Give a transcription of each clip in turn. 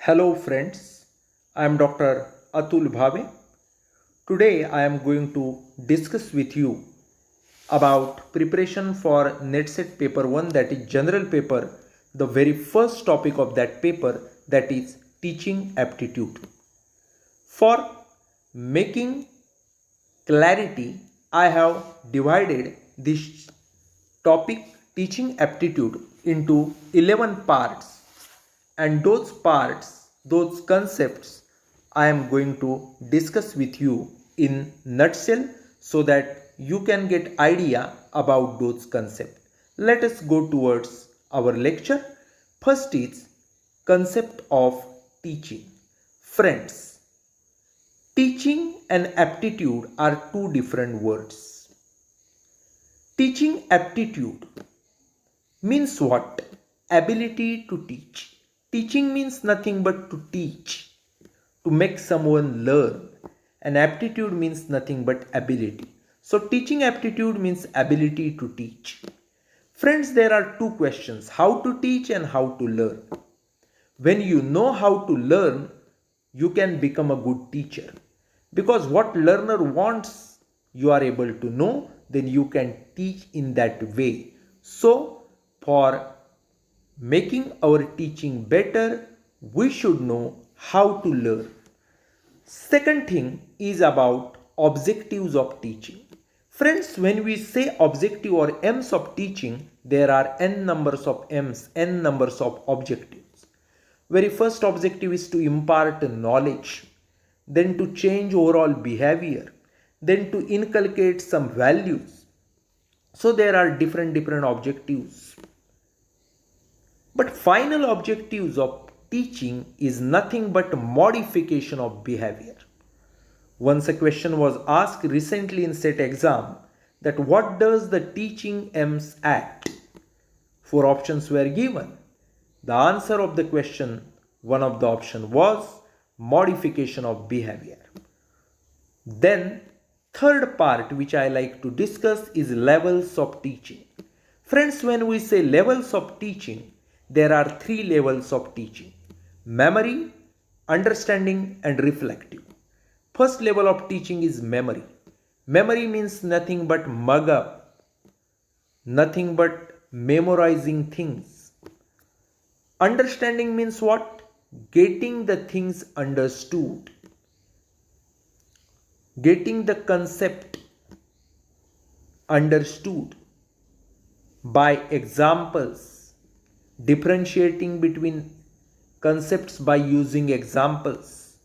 Hello friends, I am Dr. Atul Bhave. Today I am going to discuss with you about preparation for NETSET paper 1, that is general paper, the very first topic of that paper, that is teaching aptitude. For making clarity, I have divided this topic teaching aptitude into 11 parts, and those concepts I am going to discuss with you in nutshell so that you can get idea about those concepts. Let us go towards our lecture. First is concept of teaching. Friends, teaching and aptitude are two different words. Teaching aptitude means what? Ability to teach. Teaching means nothing but to teach, to make someone learn. And aptitude means nothing but ability. So teaching aptitude means ability to teach. Friends, there are two questions: how to teach and how to learn. When you know how to learn, you can become a good teacher. Because what learner wants, you are able to know, then you can teach in that way. So, for making our teaching better, we should know how to learn. Second thing is about objectives of teaching. Friends, when we say objective or aims of teaching, there are n numbers of aims, n numbers of objectives. Very first objective is to impart knowledge, then to change overall behavior, then to inculcate some values. So there are different objectives. But final objectives of teaching is nothing but modification of behavior. Once a question was asked recently in SET exam that what does the teaching aims at? Four options were given. The answer of the question, one of the option was modification of behavior. Then third part which I like to discuss is levels of teaching. Friends, when we say levels of teaching, there are three levels of teaching: memory, understanding and reflective. First level of teaching is memory. Memory means nothing but mug up, nothing but memorizing things. Understanding means what? Getting the things understood, getting the concept understood by examples, differentiating between concepts by using examples.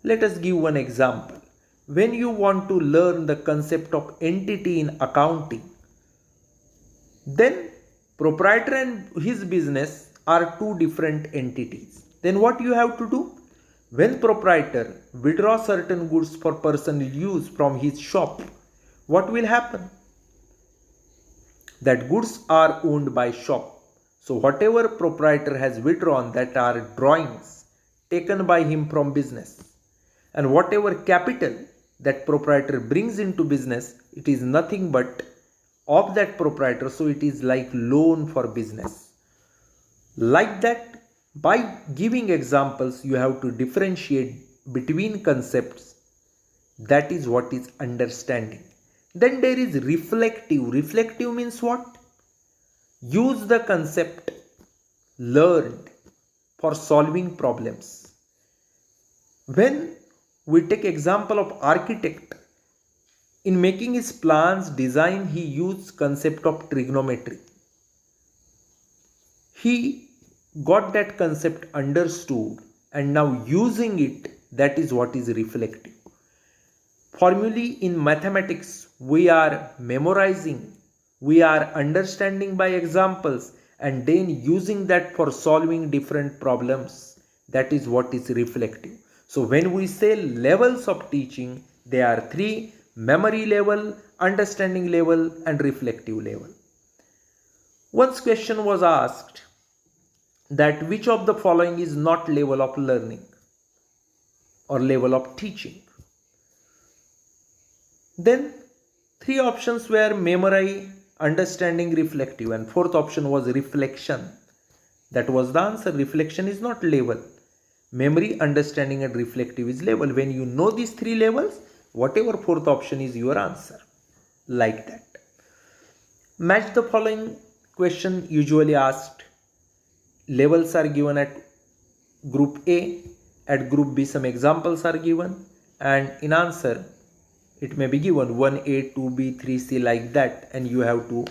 Let us give one example. When you want to learn the concept of entity in accounting, then proprietor and his business are two different entities. Then what you have to do? When proprietor withdraw certain goods for personal use from his shop, what will happen? That goods are owned by shop. So whatever proprietor has withdrawn, that are drawings taken by him from business. And whatever capital that proprietor brings into business, it is nothing but of that proprietor. So it is like loan for business. Like that, by giving examples, you have to differentiate between concepts. That is what is understanding. Then there is reflective. Reflective means what? Use the concept learned for solving problems. When we take example of architect, in making his plans design, he used concept of trigonometry. He got that concept understood and now using it, that is what is reflective. Formulae in mathematics we are memorizing, we are understanding by examples and then using that for solving different problems. That is what is reflective. So when we say levels of teaching, there are three: memory level, understanding level and reflective level. Once question was asked that which of the following is not level of learning or level of teaching. Then three options were memory, understanding, reflective, and fourth option was reflection. That was the answer. Reflection is not level. Memory, understanding and reflective is level. When you know these three levels, whatever fourth option is your answer. Like that. Match the following question usually asked. Levels are given at group A, at group B some examples are given, and in answer it may be given 1A, 2B, 3C like that, and you have to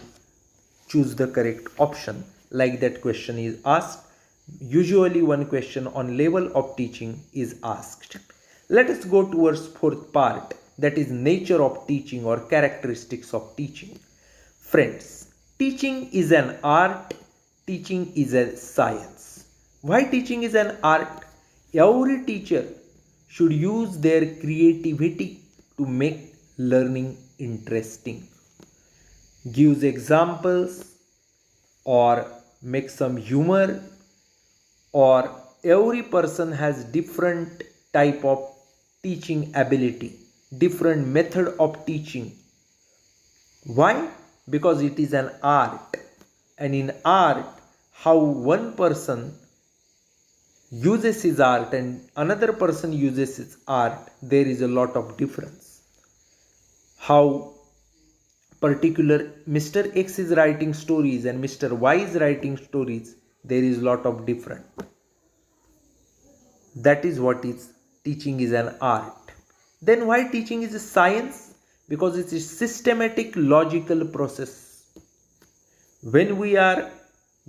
choose the correct option. Like that question is asked. Usually one question on level of teaching is asked. Let us go towards fourth part, that is nature of teaching or characteristics of teaching. Friends, teaching is an art, teaching is a science. Why teaching is an art? Every teacher should use their creativity to make learning interesting. Gives examples or make some humor, or every person has different type of teaching ability, different method of teaching. Why? Because it is an art, and in art how one person uses his art and another person uses his art, there is a lot of difference. How particular Mr. X is writing stories and Mr. Y is writing stories, there is lot of different. That is what is teaching is an art. Then why teaching is a science? Because it is systematic logical process. When we are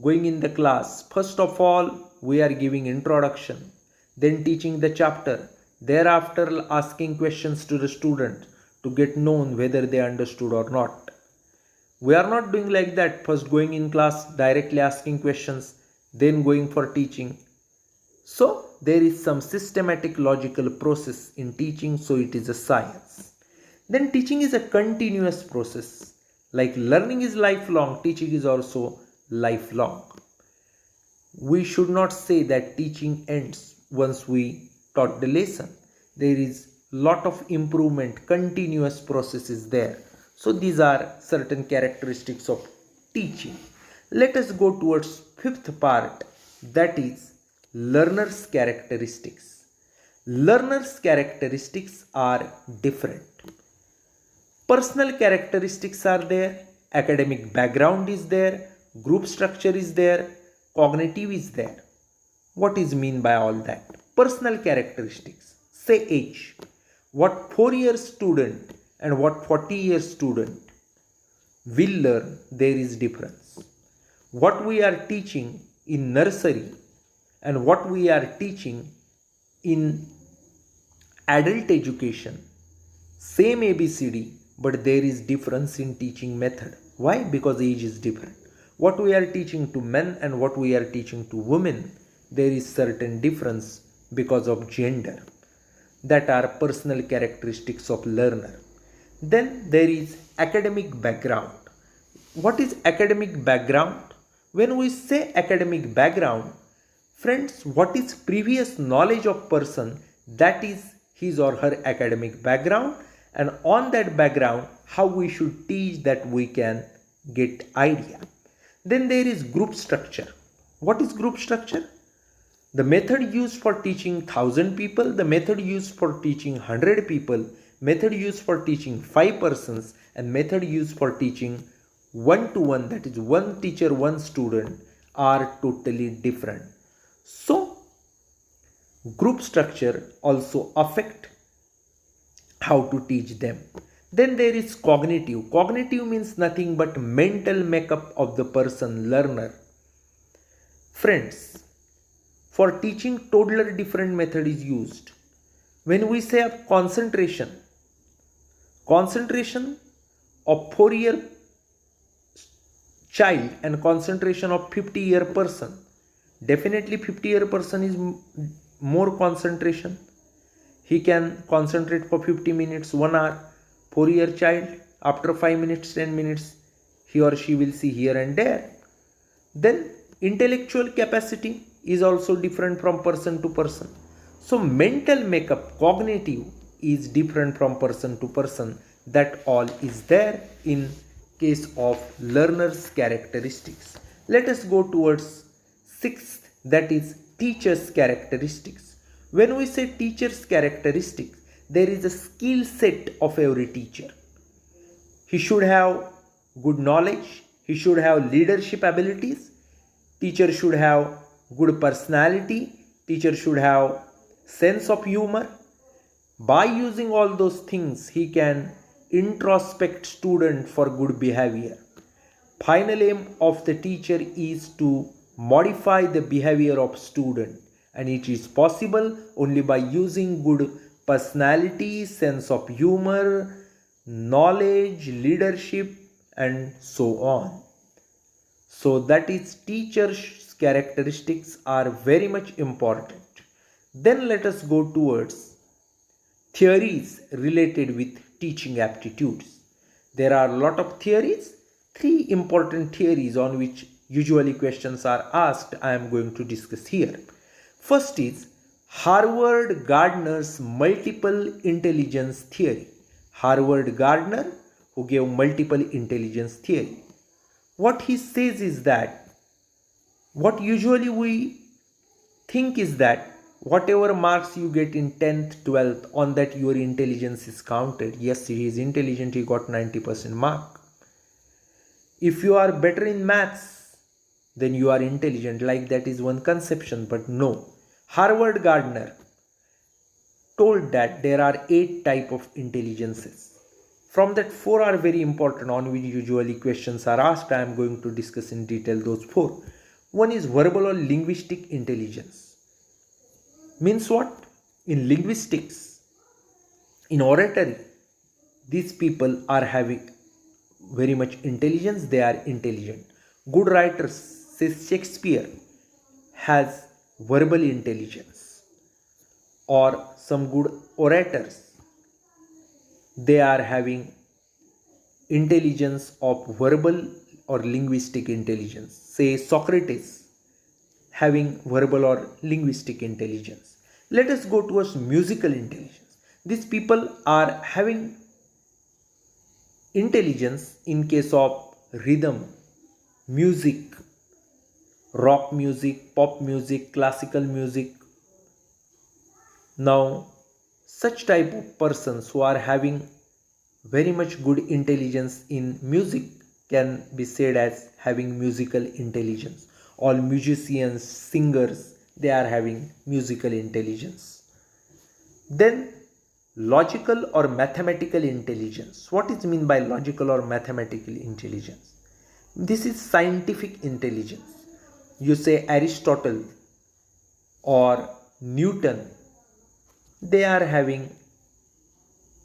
going in the class, first of all we are giving introduction, then teaching the chapter, thereafter asking questions to the student to get known whether they understood or not. We are not doing like that, first going in class directly asking questions, then going for teaching. So there is some systematic logical process in teaching, so it is a science. Then teaching is a continuous process. Like learning is lifelong, teaching is also lifelong. We should not say that teaching ends once we taught the lesson. There is lot of improvement, continuous process is there. So these are certain characteristics of teaching. Let us go towards fifth part, that is learner's characteristics. Learner's characteristics are different. Personal characteristics are there, academic background is there, group structure is there, cognitive is there. What is mean by all that? Personal characteristics. Say age. What 4-year student and what 40-year student will learn, there is difference. What we are teaching in nursery and what we are teaching in adult education, same ABCD, but there is difference in teaching method. Why? Because age is different. What we are teaching to men and what we are teaching to women, there is certain difference because of gender. That are personal characteristics of learner. Then there is academic background. What is academic background? When we say academic background, friends, what is previous knowledge of person, that is his or her academic background, and on that background how we should teach, that we can get idea. Then there is group structure. What is group structure? The method used for teaching 1000 people, the method used for teaching 100 people, method used for teaching 5 persons, and method used for teaching 1-to-1, that is one teacher, one student, are totally different. So group structure also affect how to teach them. Then there is cognitive. Cognitive means nothing but mental makeup of the person, learner. Friends, for teaching toddler different method is used. When we say of concentration of 4-year child and concentration of 50-year person, definitely 50-year person is more concentration. He can concentrate for 50 minutes, 1 hour. 4-year child, after 5 minutes, 10 minutes, he or she will see here and there. Then intellectual capacity is also different from person to person. So mental makeup, cognitive, is different from person to person. That all is there in case of learner's characteristics. Let us go towards sixth, that is teacher's characteristics. When we say teacher's characteristics, there is a skill set of every teacher. He should have good knowledge, he should have leadership abilities, teacher should have good personality, teacher should have sense of humor. By using all those things, he can introspect student for good behavior. Final aim of the teacher is to modify the behavior of student, and it is possible only by using good personality, sense of humor, knowledge, leadership, and so on. So that is teachers' characteristics are very much important. Then let us go towards theories related with teaching aptitudes. There are a lot of theories. Three important theories on which usually questions are asked I am going to discuss here. First is Harvard Gardner's multiple intelligence theory. Harvard Gardner, who gave multiple intelligence theory. What he says is that what usually we think is that whatever marks you get in 10th, 12th, on that your intelligence is counted. Yes, he is intelligent, he got 90% mark. If you are better in maths, then you are intelligent, like that is one conception, but no. Harvard Gardner told that there are 8 types of intelligences. From that 4 are very important on which usually questions are asked. I am going to discuss in detail those 4. One is verbal or linguistic intelligence. Means what? In linguistics, in oratory, these people are having very much intelligence, they are intelligent. Good writers, says Shakespeare, has verbal intelligence. Or some good orators, they are having intelligence of verbal or linguistic intelligence. Say Socrates, having verbal or linguistic intelligence. Let us go towards musical intelligence. These people are having intelligence in case of rhythm, music, rock music, pop music, classical music. Now, such type of persons who are having very much good intelligence in music can be said as having musical intelligence. All musicians, singers, they are having musical intelligence. Then logical or mathematical intelligence. What is meant by logical or mathematical intelligence? This is scientific intelligence. You say Aristotle or Newton, they are having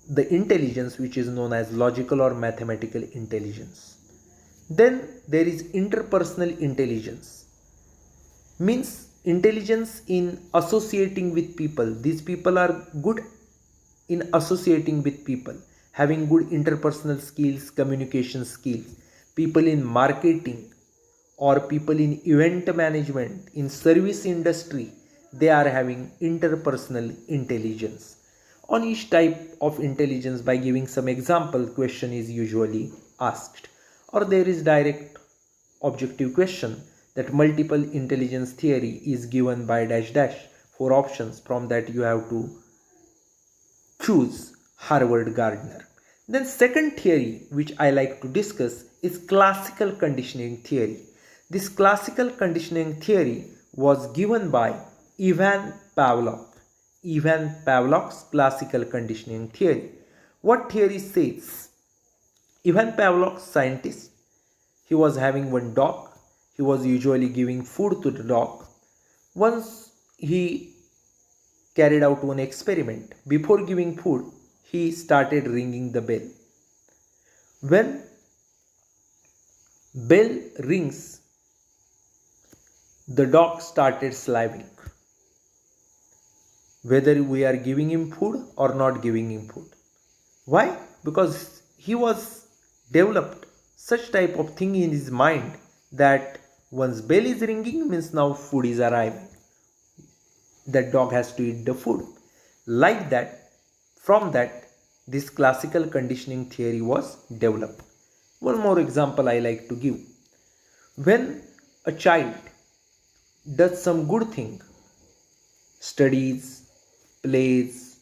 the intelligence which is known as logical or mathematical intelligence. Then there is interpersonal intelligence. Means intelligence in associating with people. These people are good in associating with people, having good interpersonal skills, communication skills. People in marketing or people in event management, in service industry, they are having interpersonal intelligence. On each type of intelligence, by giving some example, question is usually asked. Or there is direct objective question that multiple intelligence theory is given by dash dash, 4 options. From that you have to choose Harvard Gardner. Then second theory which I like to discuss is classical conditioning theory. This classical conditioning theory was given by Ivan Pavlov. Ivan Pavlov's classical conditioning theory. What theory says? Ivan Pavlov, scientist, he was having one dog. He was usually giving food to the dog. Once he carried out one experiment. Before giving food, he started ringing the bell. When bell rings, the dog started salivating. Whether we are giving him food or not giving him food. Why? Because he was developed such type of thing in his mind that once bell is ringing means now food is arriving. That dog has to eat the food. Like that, from that, this classical conditioning theory was developed. One more example I like to give. When a child does some good thing, studies, plays,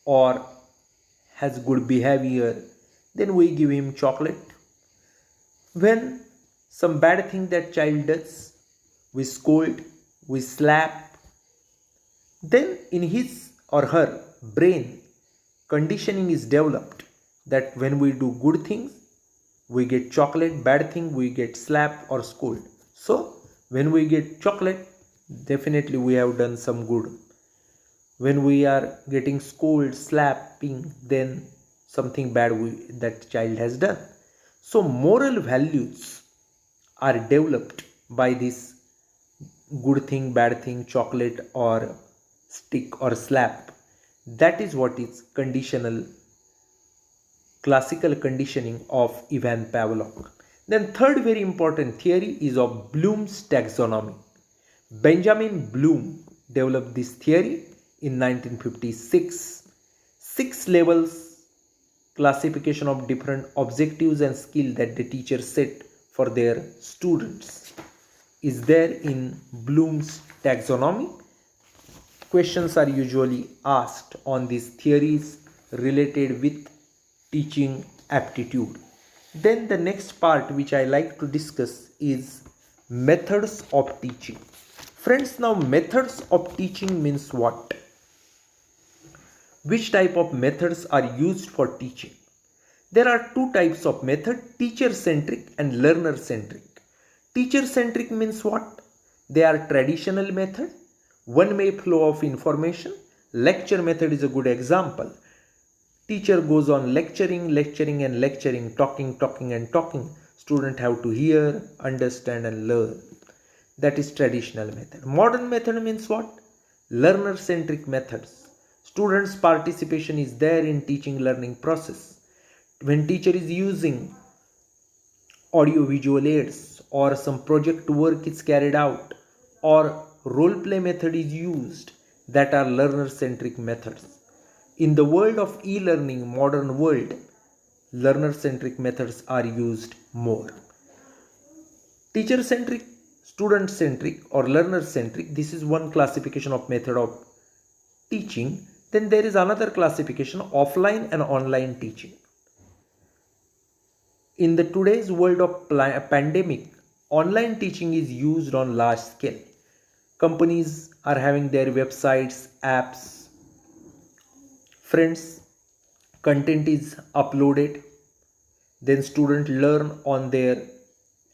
or has good behavior, then we give him chocolate. When some bad thing that child does, we scold, we slap, then in his or her brain, conditioning is developed that when we do good things, we get chocolate, bad thing, we get slap or scold. So, when we get chocolate, definitely we have done some good. When we are getting scolded, slapping, then something bad that child has done. So, moral values are developed by this good thing, bad thing, chocolate or stick or slap. That is what is classical conditioning of Ivan Pavlov. Then third very important theory is of Bloom's taxonomy. Benjamin Bloom developed this theory in 1956. 6 levels classification of different objectives and skill that the teacher set for their students is there in Bloom's taxonomy. Questions are usually asked on these theories related with teaching aptitude. Then the next part which I like to discuss is methods of teaching. Friends, now methods of teaching means what? Which type of methods are used for teaching? There are two types of method, teacher-centric and learner-centric. Teacher-centric means what? They are traditional method, one-way flow of information. Lecture method is a good example. Teacher goes on lecturing, talking and talking. Student have to hear, understand and learn. That is traditional method. Modern method means what? Learner-centric methods. Students' participation is there in teaching learning process. When teacher is using audio visual aids or some project work is carried out or role play method is used, that are learner-centric methods. In the world of e-learning, modern world, learner-centric methods are used more. Teacher-centric, student-centric or learner-centric, this is one classification of method of teaching. Then there is another classification, offline and online teaching. In the today's world of pandemic, online teaching is used on large scale. Companies are having their websites, apps. Friends, content is uploaded. Then students learn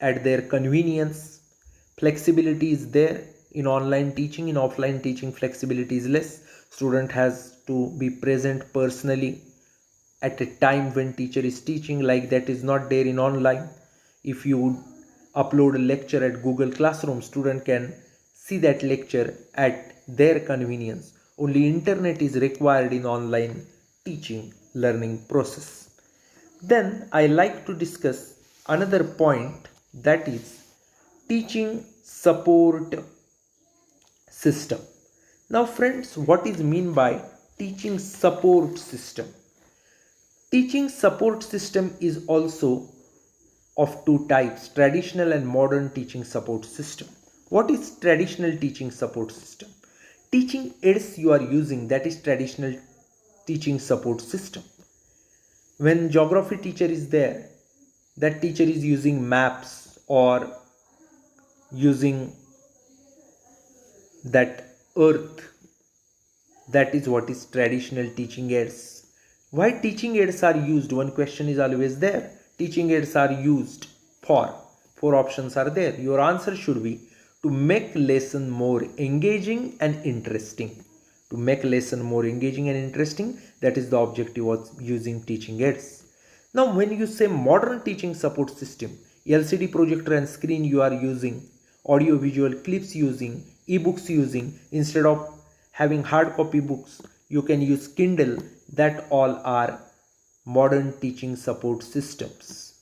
at their convenience. Flexibility is there in online teaching. In offline teaching, flexibility is less. Student has to be present personally at a time when teacher is teaching, like that is not there in online. If you upload a lecture at Google Classroom, student can see that lecture at their convenience. Only internet is required in online teaching learning process. Then I like to discuss another point, that is teaching support system. Now friends, what is mean by teaching support system? Teaching support system is also of two types, traditional and modern teaching support system. What is traditional teaching support system? Teaching aids you are using, that is traditional teaching support system. When geography teacher is there, that teacher is using maps or using that earth. That is what is traditional teaching aids. Why teaching aids are used? One question is always there. Teaching aids are used for, four options are there. Your answer should be to make lesson more engaging and interesting. To make lesson more engaging and interesting, that is the objective of using teaching aids. Now when you say modern teaching support system, LCD projector and screen you are using, audio visual clips using, ebooks using, instead of having hard copy books, you can use Kindle. That all are modern teaching support systems.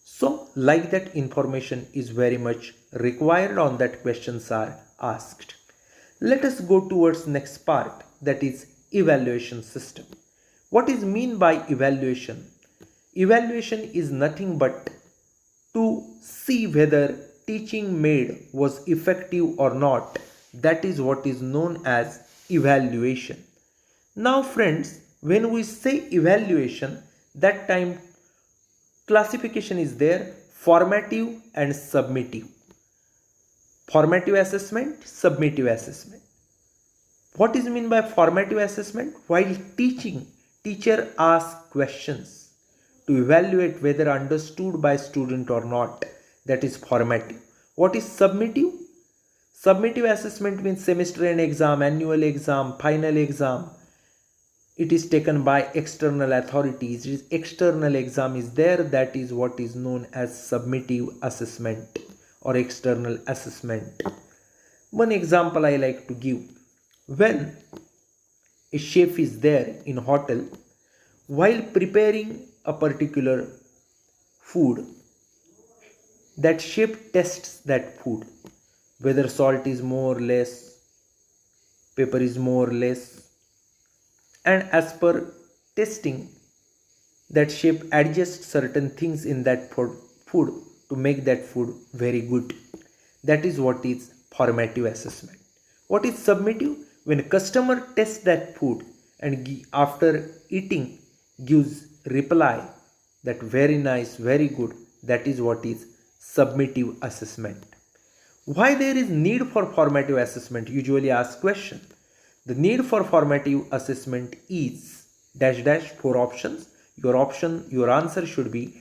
So like that, information is very much required on that, questions are asked. Let us go towards next part, that is evaluation system. What is mean by evaluation? Evaluation is nothing but to see whether teaching made was effective or not. That is what is known as evaluation. Now friends, when we say evaluation, that time classification is there: formative and summative. Formative assessment, summative assessment. What is meant by formative assessment? While teaching, teacher asks questions to evaluate whether understood by student or not. That is formative. What is summative? Summative assessment means semester end exam, annual exam, final exam. It is taken by external authorities. External exam is there. That is what is known as summative assessment or external assessment. One example I like to give. When a chef is there in hotel, while preparing a particular food, that chef tests that food, whether salt is more or less, pepper is more or less, and as per testing, that chef adjusts certain things in that food to make that food very good. That is what is formative assessment. What is summative? When a customer tests that food and after eating gives reply that very nice, very good, that is what is summative assessment. Why there is need for formative assessment? Usually asked question. The need for formative assessment is dash dash 4 options. Your answer should be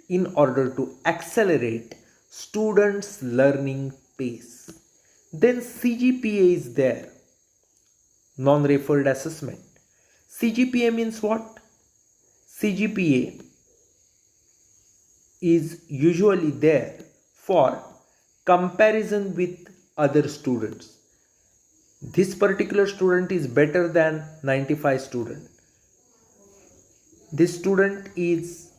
in order to accelerate students' learning pace. Then CGPA is there. Non-referred assessment. CGPA means what? CGPA is usually there for comparison with other students. This particular student is better than 95 student. This student is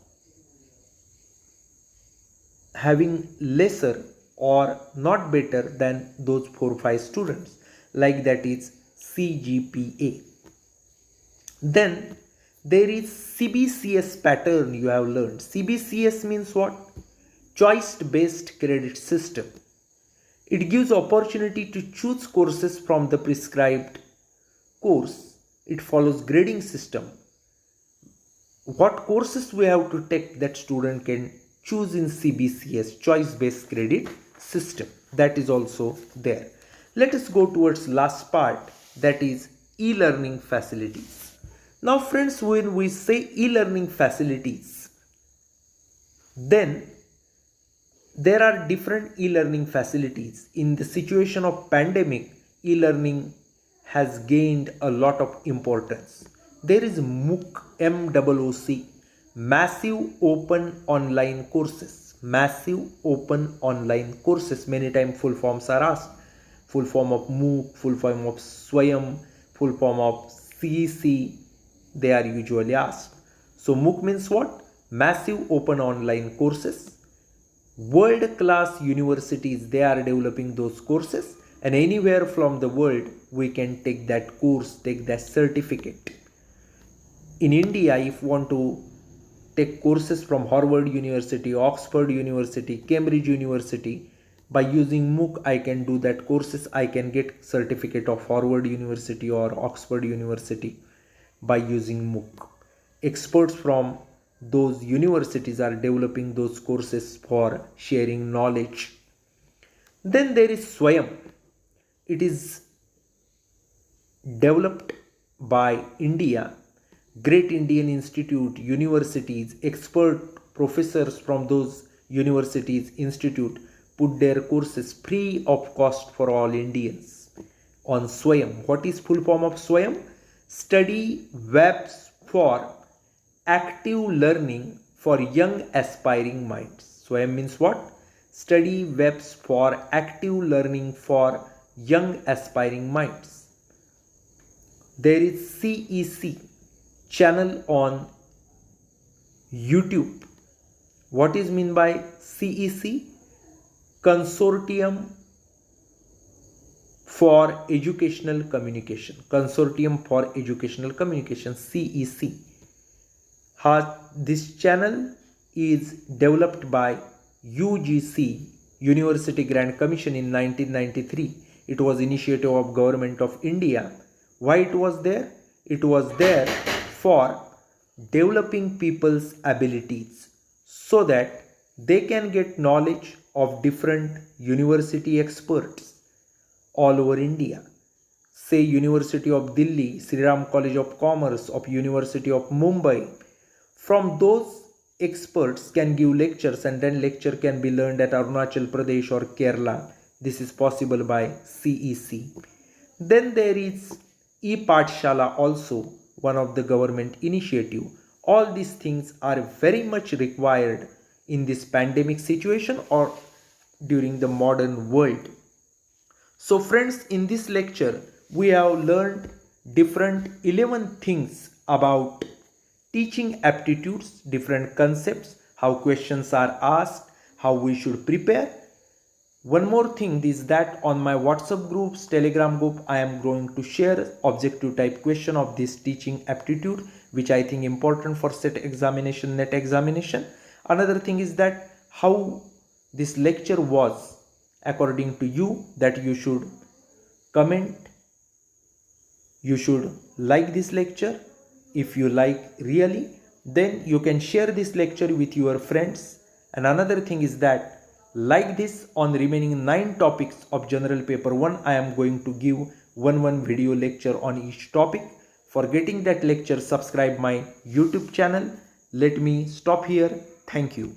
having lesser or not better than those 4-5 students. Like that is CGPA. Then there is CBCS pattern you have learned. CBCS means what? Choice based credit system. It gives opportunity to choose courses from the prescribed course. It follows grading system. What courses we have to take, that student can choose in CBCS, choice based credit system. That is also there. Let us go towards last part, that is e-learning facilities. Now friends, when we say e-learning facilities, then there are different e-learning facilities. In the situation of pandemic, e-learning has gained a lot of importance. There is MOOC, MOOC, massive open online courses. Massive open online courses. Many times full forms are asked. Full form of MOOC, full form of SWAYAM, full form of CEC, they are usually asked. So MOOC means what? Massive open online courses. World-class universities, they are developing those courses, and anywhere from the world we can take that course, take that certificate. In India, if you want to take courses from Harvard University, Oxford University, Cambridge University, by using MOOC I can do that courses. I can get certificate of Harvard University or Oxford University by using MOOC. Experts from those universities are developing those courses for sharing knowledge. Then there is SWAYAM. It is developed by India. Great Indian Institute, universities, expert professors from those universities, institute put their courses free of cost for all Indians on SWAYAM. What is full form of SWAYAM? Study webs for active learning for young aspiring minds. SWAYAM means what? Study webs for active learning for young aspiring minds. There is CEC, channel on YouTube. What is mean by CEC? Consortium for Educational Communication. Consortium for Educational Communication, CEC. This channel is developed by UGC, University Grant Commission, in 1993. It was initiative of Government of India Why it was there? It was there for developing people's abilities so that they can get knowledge of different university experts all over India. Say University of Delhi, Sri Ram College of Commerce, of University of Mumbai. From those experts can give lectures, and then lecture can be learned at Arunachal Pradesh or Kerala. This is possible by CEC. Then there is e-Pathshala also, one of the government initiative. All these things are very much required in this pandemic situation or during the modern world. So friends, in this lecture, we have learned different 11 things about teaching aptitudes, different concepts, how questions are asked, how we should prepare. One more thing is that on my WhatsApp groups, Telegram group, I am going to share objective type question of this teaching aptitude, which I think important for set examination, net examination. Another thing is that how this lecture was according to you, that you should comment, you should like this lecture. If you like really, then you can share this lecture with your friends. And another thing is that like this, on remaining 9 topics of general paper 1, I am going to give one video lecture on each topic. For getting that lecture, subscribe my YouTube channel. Let me stop here. Thank you.